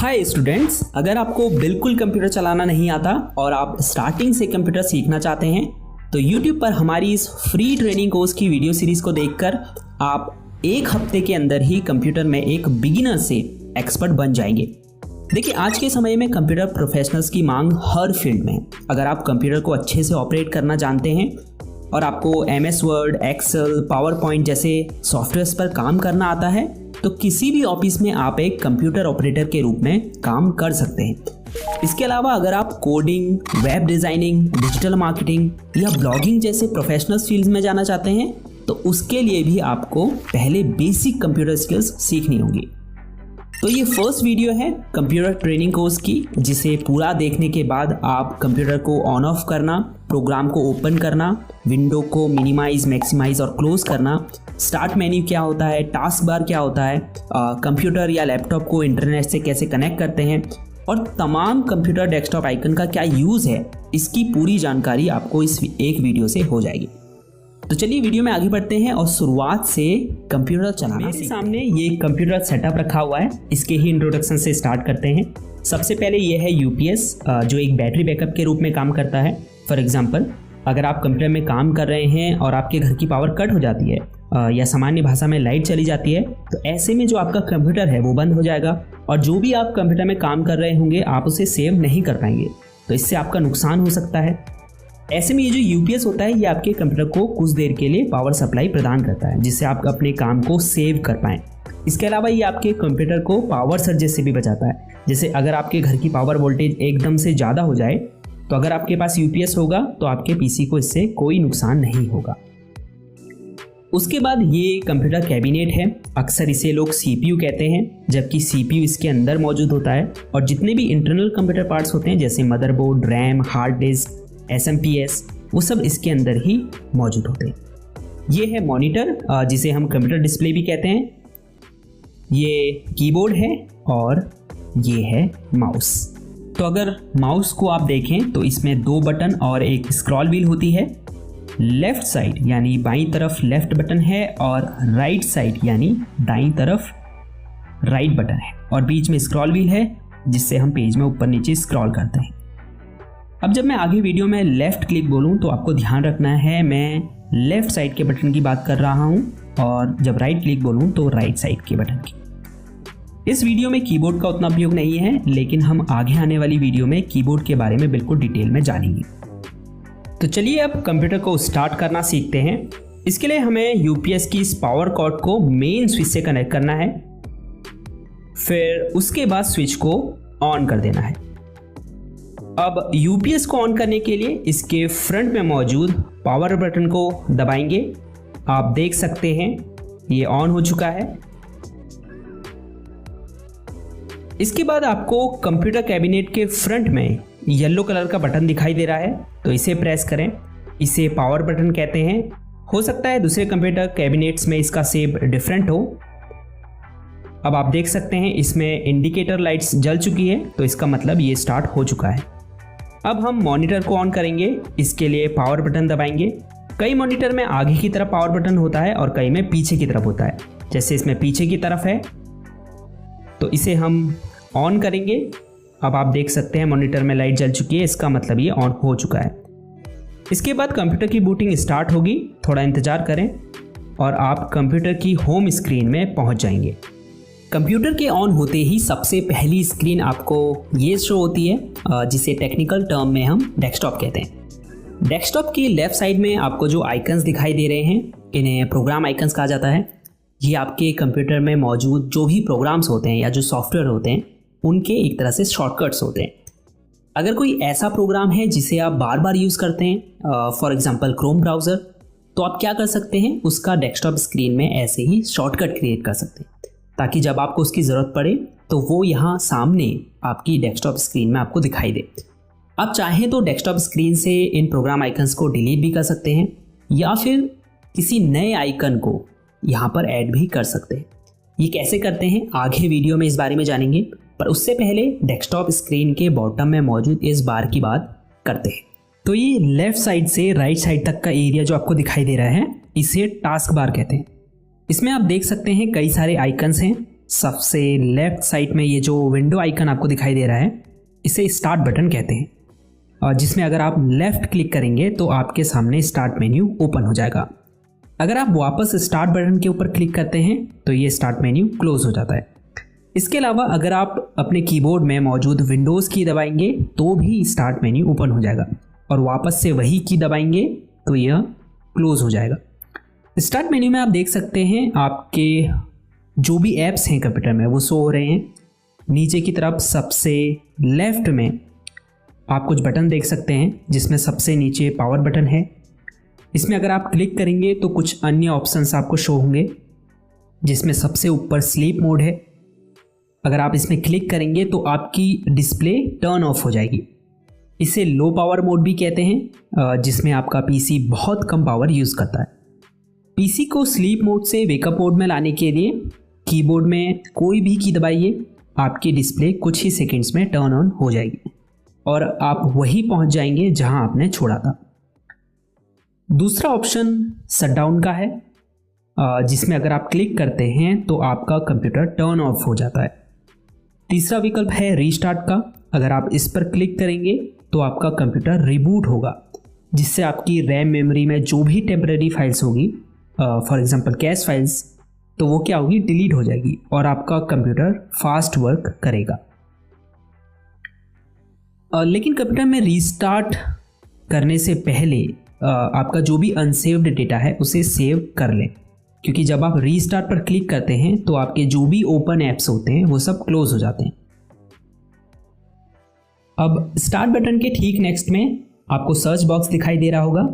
Hi students, अगर आपको बिल्कुल कंप्यूटर चलाना नहीं आता और आप स्टार्टिंग से कंप्यूटर सीखना चाहते हैं तो YouTube पर हमारी इस फ्री ट्रेनिंग कोर्स की वीडियो सीरीज को देखकर आप एक हफ्ते के अंदर ही कंप्यूटर में एक बिगिनर से एक्सपर्ट बन जाएंगे। देखिए, आज के समय में कंप्यूटर प्रोफेशनल्स की मांग हर फील्ड में है। अगर आप कंप्यूटर को अच्छे से ऑपरेट करना जानते हैं और आपको MS Word, Excel, PowerPoint जैसे सॉफ्टवेयर्स पर काम करना आता है तो किसी भी ऑफिस में आप एक कंप्यूटर ऑपरेटर के रूप में काम कर सकते हैं। इसके अलावा अगर आप coding, web designing, digital marketing या ब्लॉगिंग जैसे प्रोफेशनल फील्ड्स में जाना चाहते हैं तो उसके लिए भी आपको पहले बेसिक कंप्यूटर स्किल्स सीखनी होगी। तो ये फर्स्ट वीडियो है कंप्यूटर ट्रेनिंग कोर्स की, जिसे पूरा देखने के बाद आप कंप्यूटर को ऑन ऑफ करना, प्रोग्राम को ओपन करना, विंडो को मिनिमाइज, मैक्सिमाइज और क्लोज करना, स्टार्ट मेन्यू क्या होता है, टास्क बार क्या होता है, कंप्यूटर या लैपटॉप को इंटरनेट से कैसे कनेक्ट करते हैं और तमाम कंप्यूटर डेस्कटॉप आइकन का क्या यूज़ है, इसकी पूरी जानकारी आपको इस एक वीडियो से हो जाएगी। तो चलिए वीडियो में आगे बढ़ते हैं और शुरुआत से कंप्यूटर चलाना। मेरे सामने ये कंप्यूटर सेटअप रखा हुआ है, इसके ही इंट्रोडक्शन से स्टार्ट करते हैं। सबसे पहले ये है UPS, जो एक बैटरी बैकअप के रूप में काम करता है। फॉर एग्जांपल, अगर आप कंप्यूटर में काम कर रहे हैं और आपके घर की पावर कट हो जाती है या सामान्य भाषा में लाइट चली जाती है तो ऐसे में जो आपका कंप्यूटर है वो बंद हो जाएगा और जो भी आप कंप्यूटर में काम कर रहे होंगे आप उसे सेव नहीं कर पाएंगे, तो इससे आपका नुकसान हो सकता है। ऐसे में ये जो UPS होता है ये आपके कंप्यूटर को कुछ देर के लिए पावर सप्लाई प्रदान करता है जिससे आप अपने काम को सेव कर पाएं। इसके अलावा ये आपके कंप्यूटर को पावर सर्जेस से भी बचाता है। जैसे अगर आपके घर की पावर वोल्टेज एकदम से ज़्यादा हो जाए तो अगर आपके पास UPS होगा तो आपके PC को इससे कोई नुकसान नहीं होगा। उसके बाद ये कंप्यूटर कैबिनेट है, अक्सर इसे लोग CPU कहते हैं, जबकि CPU इसके अंदर मौजूद होता है और जितने भी इंटरनल कंप्यूटर पार्ट्स होते हैं जैसे motherboard, RAM, hard disk, SMPS, वो सब इसके अंदर ही मौजूद होते हैं। ये है मॉनिटर, जिसे हम कंप्यूटर डिस्प्ले भी कहते हैं। ये कीबोर्ड है और ये है माउस। तो अगर माउस को आप देखें तो इसमें 2 बटन और एक स्क्रॉल व्हील होती है। लेफ्ट साइड यानी बाईं तरफ लेफ्ट बटन है और राइट साइड यानी दाईं तरफ राइट बटन है और बीच में स्क्रॉल व्हील है जिससे हम पेज में ऊपर नीचे स्क्रॉल करते हैं। अब जब मैं आगे वीडियो में लेफ़्ट क्लिक बोलूं तो आपको ध्यान रखना है मैं लेफ़्ट साइड के बटन की बात कर रहा हूं और जब राइट क्लिक बोलूं तो राइट साइड के बटन की। इस वीडियो में कीबोर्ड का उतना उपयोग नहीं है, लेकिन हम आगे आने वाली वीडियो में कीबोर्ड के बारे में बिल्कुल डिटेल में जानेंगे। तो चलिए अब कंप्यूटर को स्टार्ट करना सीखते हैं। इसके लिए हमें UPS की इस पावर कॉर्ड को मेन स्विच से कनेक्ट करना है, फिर उसके बाद स्विच को ऑन कर देना है। अब UPS को ऑन करने के लिए इसके फ्रंट में मौजूद पावर बटन को दबाएंगे। आप देख सकते हैं ये ऑन हो चुका है। इसके बाद आपको कंप्यूटर कैबिनेट के फ्रंट में येलो कलर का बटन दिखाई दे रहा है, तो इसे प्रेस करें। इसे पावर बटन कहते हैं। हो सकता है दूसरे कंप्यूटर कैबिनेट्स में इसका शेप डिफरेंट हो। अब आप देख सकते हैं इसमें इंडिकेटर लाइट्स जल चुकी है, तो इसका मतलब ये स्टार्ट हो चुका है। अब हम मॉनिटर को ऑन करेंगे। इसके लिए पावर बटन दबाएंगे। कई मॉनिटर में आगे की तरफ पावर बटन होता है और कई में पीछे की तरफ होता है। जैसे इसमें पीछे की तरफ है तो इसे हम ऑन करेंगे। अब आप देख सकते हैं मॉनिटर में लाइट जल चुकी है, इसका मतलब ये ऑन हो चुका है। इसके बाद कंप्यूटर की बूटिंग स्टार्ट होगी। थोड़ा इंतज़ार करें और आप कंप्यूटर की होम स्क्रीन में पहुंच जाएंगे। कंप्यूटर के ऑन होते ही सबसे पहली स्क्रीन आपको ये शो होती है, जिसे टेक्निकल टर्म में हम डेस्कटॉप कहते हैं। डेस्कटॉप की लेफ्ट साइड में आपको जो आइकन्स दिखाई दे रहे हैं इन्हें प्रोग्राम आइकन्स कहा जाता है। ये आपके कंप्यूटर में मौजूद जो भी प्रोग्राम्स होते हैं या जो सॉफ्टवेयर होते हैं उनके एक तरह से शॉर्टकट्स होते हैं। अगर कोई ऐसा प्रोग्राम है जिसे आप बार बार यूज़ करते हैं, फॉर एग्जांपल क्रोम ब्राउज़र, तो आप क्या कर सकते हैं, उसका डेस्कटॉप स्क्रीन में ऐसे ही शॉर्टकट क्रिएट कर सकते हैं ताकि जब आपको उसकी ज़रूरत पड़े तो वो यहाँ सामने आपकी डेस्कटॉप स्क्रीन में आपको दिखाई दे। आप चाहें तो डेस्कटॉप स्क्रीन से इन प्रोग्राम आइकन्स को डिलीट भी कर सकते हैं या फिर किसी नए आइकन को यहाँ पर ऐड भी कर सकते हैं। ये कैसे करते हैं आगे वीडियो में इस बारे में जानेंगे, पर उससे पहले डेस्कटॉप स्क्रीन के बॉटम में मौजूद इस बार की बात करते हैं। तो ये लेफ्ट साइड से राइट साइड तक का एरिया जो आपको दिखाई दे रहा है इसे टास्क बार कहते हैं। इसमें आप देख सकते हैं कई सारे आइकन्स हैं सबसे लेफ्ट साइड में ये जो विंडो आइकन आपको दिखाई दे रहा है, इसे स्टार्ट बटन कहते हैं, और जिसमें अगर आप लेफ़्ट क्लिक करेंगे तो आपके सामने स्टार्ट मेन्यू ओपन हो जाएगा। अगर आप वापस स्टार्ट बटन के ऊपर क्लिक करते हैं तो ये स्टार्ट मेन्यू क्लोज हो जाता है। इसके अलावा अगर आप अपने कीबोर्ड में मौजूद विंडोज़ की दबाएंगे तो भी स्टार्ट मेन्यू ओपन हो जाएगा, और वापस से वही की दबाएंगे तो यह क्लोज हो जाएगा। स्टार्ट मेन्यू में आप देख सकते हैं आपके जो भी ऐप्स हैं कंप्यूटर में वो शो हो रहे हैं। नीचे की तरफ सबसे लेफ्ट में आप कुछ बटन देख सकते हैं, जिसमें सबसे नीचे पावर बटन है। इसमें अगर आप क्लिक करेंगे तो कुछ अन्य ऑप्शंस आपको शो होंगे, जिसमें सबसे ऊपर स्लीप मोड है। अगर आप इसमें क्लिक करेंगे तो आपकी डिस्प्ले टर्न ऑफ हो जाएगी। इसे लो पावर मोड भी कहते हैं, जिसमें आपका पीसी बहुत कम पावर यूज़ करता है। पीसी को स्लीप मोड से वेकअप मोड में लाने के लिए कीबोर्ड में कोई भी की दबाइए, आपकी डिस्प्ले कुछ ही सेकंड्स में टर्न ऑन हो जाएगी और आप वहीं पहुंच जाएंगे जहां आपने छोड़ा था। दूसरा ऑप्शन शटडाउन का है, जिसमें अगर आप क्लिक करते हैं तो आपका कंप्यूटर टर्न ऑफ हो जाता है। तीसरा विकल्प है रीस्टार्ट का। अगर आप इस पर क्लिक करेंगे तो आपका कंप्यूटर रिबूट होगा, जिससे आपकी रैम मेमोरी में जो भी टेम्परेरी फाइल्स होगी, फॉर एग्जांपल कैश फाइल्स, तो वो क्या होगी, डिलीट हो जाएगी और आपका कंप्यूटर फास्ट वर्क करेगा। लेकिन कंप्यूटर में रीस्टार्ट करने से पहले आपका जो भी अनसेव्ड डेटा है उसे सेव कर लें, क्योंकि जब आप रीस्टार्ट पर क्लिक करते हैं तो आपके जो भी ओपन ऐप्स होते हैं वो सब क्लोज हो जाते हैं। अब स्टार्ट बटन के ठीक नेक्स्ट में आपको सर्च बॉक्स दिखाई दे रहा होगा।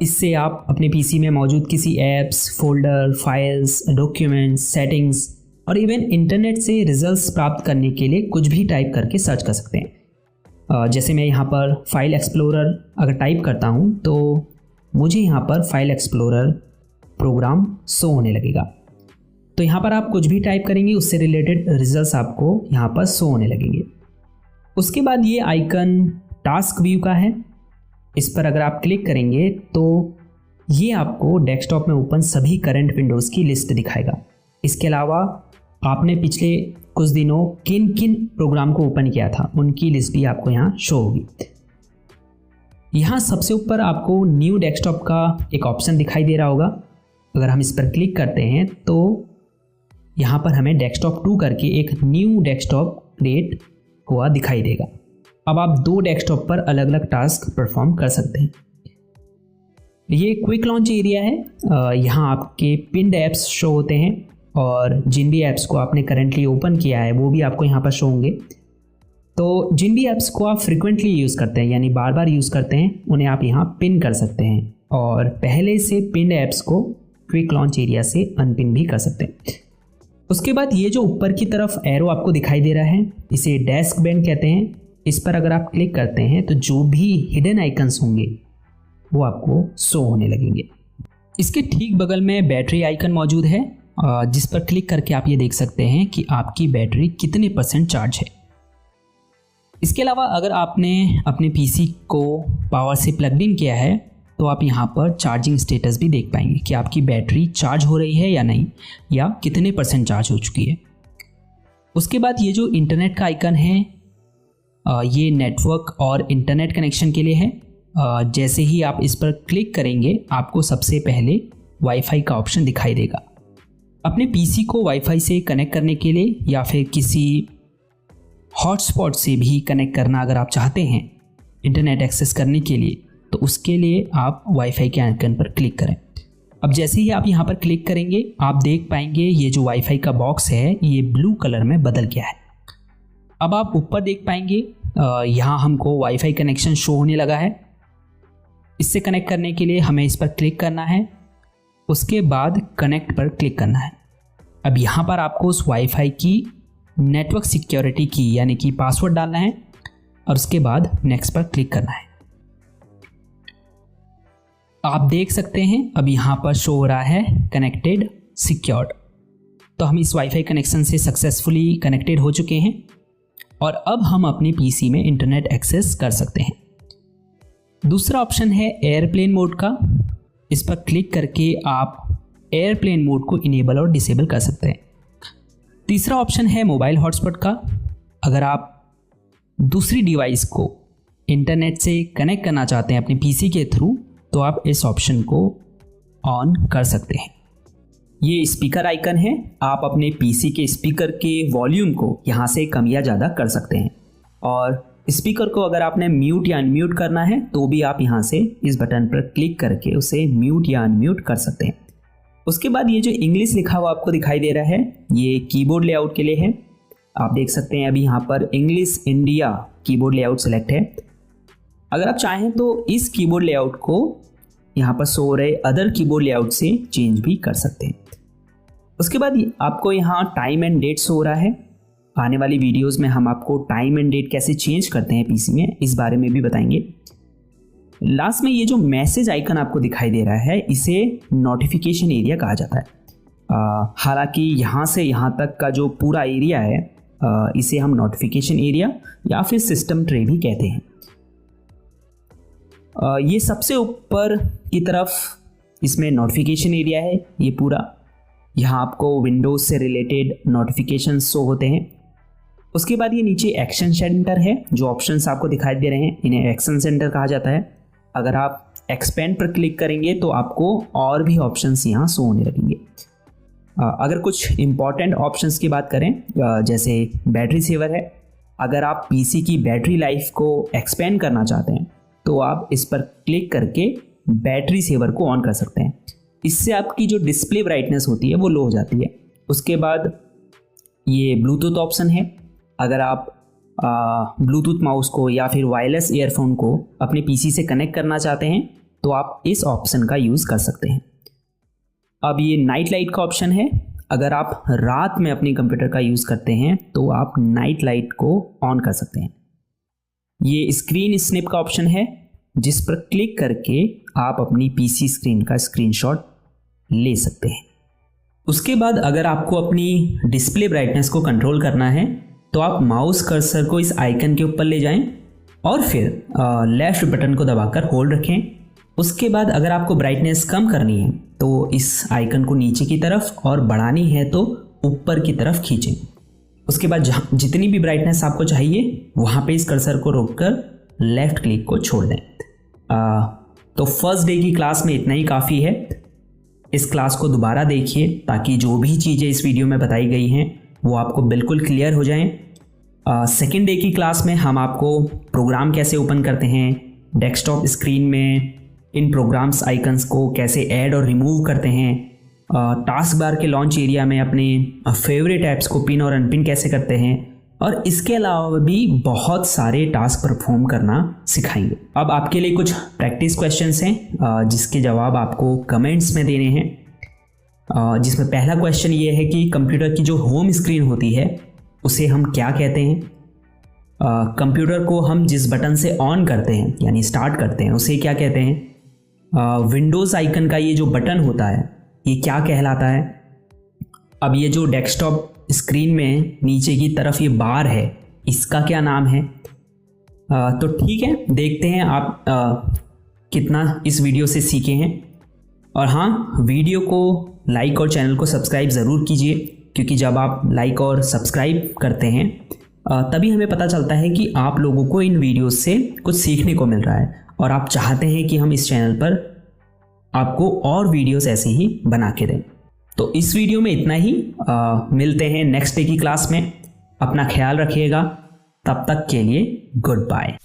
इससे आप अपने पीसी में मौजूद किसी apps, folder, files, documents, settings और इवन इंटरनेट से रिजल्ट्स प्राप्त करने के लिए कुछ भी टाइप करके सर्च कर सकते हैं। जैसे मैं यहाँ पर फाइल एक्सप्लोरर अगर टाइप करता हूँ तो मुझे यहाँ पर फाइल एक्सप्लोरर प्रोग्राम शो होने लगेगा। तो यहाँ पर आप कुछ भी टाइप करेंगे उससे रिलेटेड रिजल्ट्स आपको यहाँ पर शो होने लगेंगे। उसके बाद ये आइकन टास्क व्यू का है, इस पर अगर आप क्लिक करेंगे तो ये आपको डेस्कटॉप में ओपन सभी करंट विंडोज़ की लिस्ट दिखाएगा। इसके अलावा आपने पिछले कुछ दिनों किन किन प्रोग्राम को ओपन किया था उनकी लिस्ट भी आपको यहाँ शो होगी। यहाँ सबसे ऊपर आपको न्यू डेस्कटॉप का एक ऑप्शन दिखाई दे रहा होगा। अगर हम इस पर क्लिक करते हैं तो यहाँ पर हमें डेस्कटॉप 2 करके एक न्यू डेस्कटॉप क्रिएट हुआ दिखाई देगा। अब आप 2 डेस्कटॉप पर अलग अलग टास्क परफॉर्म कर सकते हैं। ये क्विक लॉन्च एरिया है। यहाँ आपके पिन्ड ऐप्स शो होते हैं और जिन भी ऐप्स को आपने करेंटली ओपन किया है वो भी आपको यहाँ पर शो होंगे। तो जिन भी ऐप्स को आप फ्रिक्वेंटली यूज़ करते हैं यानी बार बार यूज़ करते हैं उन्हें आप यहाँ पिन कर सकते हैं और पहले से पिन ऐप्स को क्विक लॉन्च एरिया से अनपिन भी कर सकते हैं। उसके बाद ये जो ऊपर की तरफ एरो आपको दिखाई दे रहा है इसे डेस्क बैंड कहते हैं। इस पर अगर आप क्लिक करते हैं तो जो भी हिडन आइकन्स होंगे वो आपको शो होने लगेंगे। इसके ठीक बगल में बैटरी आइकन मौजूद है, जिस पर क्लिक करके आप ये देख सकते हैं कि आपकी बैटरी कितने % चार्ज है। इसके अलावा अगर आपने अपने पीसी को पावर से प्लग इन किया है तो आप यहाँ पर चार्जिंग स्टेटस भी देख पाएंगे कि आपकी बैटरी चार्ज हो रही है या नहीं, या कितने % चार्ज हो चुकी है। उसके बाद ये जो इंटरनेट का आइकन है ये नेटवर्क और इंटरनेट कनेक्शन के लिए है। जैसे ही आप इस पर क्लिक करेंगे आपको सबसे पहले वाईफाई का ऑप्शन दिखाई देगा। अपने पीसी को वाईफाई से कनेक्ट करने के लिए या फिर किसी हॉटस्पॉट से भी कनेक्ट करना अगर आप चाहते हैं इंटरनेट एक्सेस करने के लिए, तो उसके लिए आप वाईफाई के आइकन पर क्लिक करें। अब जैसे ही आप यहाँ पर क्लिक करेंगे आप देख पाएंगे ये जो वाईफाई का बॉक्स है ये ब्लू कलर में बदल गया है। अब आप ऊपर देख पाएंगे यहाँ हमको वाईफाई कनेक्शन शो होने लगा है। इससे कनेक्ट करने के लिए हमें इस पर क्लिक करना है, उसके बाद कनेक्ट पर क्लिक करना है। अब यहाँ पर आपको उस वाईफाई की नेटवर्क सिक्योरिटी की यानी कि पासवर्ड डालना है और उसके बाद नेक्स्ट पर क्लिक करना है। आप देख सकते हैं अब यहाँ पर शो हो रहा है कनेक्टेड सिक्योर्ड। तो हम इस वाईफाई कनेक्शन से सक्सेसफुली कनेक्टेड हो चुके हैं और अब हम अपने पीसी में इंटरनेट एक्सेस कर सकते हैं। दूसरा ऑप्शन है एयरप्लेन मोड का। इस पर क्लिक करके आप एयरप्लेन मोड को इनेबल और डिसेबल कर सकते हैं। तीसरा ऑप्शन है मोबाइल हॉटस्पॉट का। अगर आप दूसरी डिवाइस को इंटरनेट से कनेक्ट करना चाहते हैं अपने पीसी के थ्रू, तो आप इस ऑप्शन को ऑन कर सकते हैं। ये स्पीकर आइकन है, आप अपने पीसी के स्पीकर के वॉल्यूम को यहाँ से कम या ज़्यादा कर सकते हैं। और स्पीकर को अगर आपने म्यूट या अनम्यूट करना है तो भी आप यहाँ से इस बटन पर क्लिक करके उसे म्यूट या अनम्यूट कर सकते हैं। उसके बाद ये जो इंग्लिश लिखा हुआ आपको दिखाई दे रहा है, ये कीबोर्ड लेआउट के लिए है। आप देख सकते हैं अभी यहाँ पर English India keyboard layout select है। अगर आप चाहें तो इस कीबोर्ड लेआउट को यहाँ पर सो रहे अदर कीबोर्ड लेआउट से चेंज भी कर सकते हैं। उसके बाद आपको यहाँ टाइम एंड डेट शो हो रहा है। आने वाली वीडियोस में हम आपको टाइम एंड डेट कैसे चेंज करते हैं पीसी में, इस बारे में भी बताएंगे। लास्ट में ये जो मैसेज आइकन आपको दिखाई दे रहा है, इसे नोटिफिकेशन एरिया कहा जाता है। हालांकि यहाँ से यहाँ तक का जो पूरा एरिया है, इसे हम नोटिफिकेशन एरिया या फिर सिस्टम ट्रे भी कहते हैं। ये सबसे ऊपर की तरफ इसमें नोटिफिकेशन एरिया है। ये पूरा यहाँ आपको विंडोज से रिलेटेड नोटिफिकेशन शो होते हैं। उसके बाद ये नीचे एक्शन सेंटर है, जो ऑप्शंस आपको दिखाई दे रहे हैं इन्हें एक्शन सेंटर कहा जाता है। अगर आप एक्सपेंड पर क्लिक करेंगे तो आपको और भी ऑप्शंस यहाँ शो होने लगेंगे। अगर कुछ इम्पॉर्टेंट ऑप्शंस की बात करें, जैसे बैटरी सेवर है। अगर आप पीसी की बैटरी लाइफ को एक्सपेंड करना चाहते हैं तो आप इस पर क्लिक करके बैटरी सेवर को ऑन कर सकते हैं। इससे आपकी जो डिस्प्ले ब्राइटनेस होती है वो लो हो जाती है। उसके बाद ये ब्लूटूथ ऑप्शन है। अगर आप ब्लूटूथ माउस को या फिर वायरलेस ईयरफोन को अपने पीसी से कनेक्ट करना चाहते हैं तो आप इस ऑप्शन का यूज़ कर सकते हैं। अब ये नाइट लाइट का ऑप्शन है। अगर आप रात में अपने कंप्यूटर का यूज़ करते हैं तो आप नाइट लाइट को ऑन कर सकते हैं। ये स्क्रीन स्नैप का ऑप्शन है, जिस पर क्लिक करके आप अपनी पीसी स्क्रीन का स्क्रीनशॉट ले सकते हैं। उसके बाद अगर आपको अपनी डिस्प्ले ब्राइटनेस को कंट्रोल करना है तो आप माउस कर्सर को इस आइकन के ऊपर ले जाएं और फिर लेफ्ट बटन को दबाकर होल्ड रखें। उसके बाद अगर आपको ब्राइटनेस कम करनी है तो इस आइकन को नीचे की तरफ और बढ़ानी है तो ऊपर की तरफ खींचें। उसके बाद जितनी भी ब्राइटनेस आपको चाहिए वहाँ पे इस कर्सर को रोककर लेफ्ट क्लिक को छोड़ दें। तो फर्स्ट डे की क्लास में इतना ही काफ़ी है। इस क्लास को दोबारा देखिए ताकि जो भी चीज़ें इस वीडियो में बताई गई हैं वो आपको बिल्कुल क्लियर हो जाएं। सेकेंड डे की क्लास में हम आपको प्रोग्राम कैसे ओपन करते हैं, डेस्कटॉप स्क्रीन में इन प्रोग्राम्स आइकन्स को कैसे ऐड और रिमूव करते हैं, टास्क बार के लॉन्च एरिया में अपने फेवरेट ऐप्स को पिन और अनपिन कैसे करते हैं, और इसके अलावा भी बहुत सारे टास्क परफॉर्म करना सिखाएंगे। अब आपके लिए कुछ प्रैक्टिस क्वेश्चंस हैं जिसके जवाब आपको कमेंट्स में देने हैं। जिसमें पहला क्वेश्चन ये है कि कंप्यूटर की जो होम स्क्रीन होती है उसे हम क्या कहते हैं। कंप्यूटर को हम जिस बटन से ऑन करते हैं यानी स्टार्ट करते हैं उसे क्या कहते हैं। विंडोज़ आइकन का ये जो बटन होता है ये क्या कहलाता है। अब ये जो डेस्कटॉप स्क्रीन में नीचे की तरफ ये बार है इसका क्या नाम है। तो ठीक है, देखते हैं आप कितना इस वीडियो से सीखे हैं। और हाँ, वीडियो को लाइक और चैनल को सब्सक्राइब ज़रूर कीजिए, क्योंकि जब आप लाइक और सब्सक्राइब करते हैं तभी हमें पता चलता है कि आप लोगों को इन वीडियोस से कुछ सीखने को मिल रहा है और आप चाहते हैं कि हम इस चैनल पर आपको और वीडियोस ऐसे ही बना के दें। तो इस वीडियो में इतना ही। मिलते हैं नेक्स्ट डे की क्लास में। अपना ख्याल रखिएगा। तब तक के लिए गुड बाय।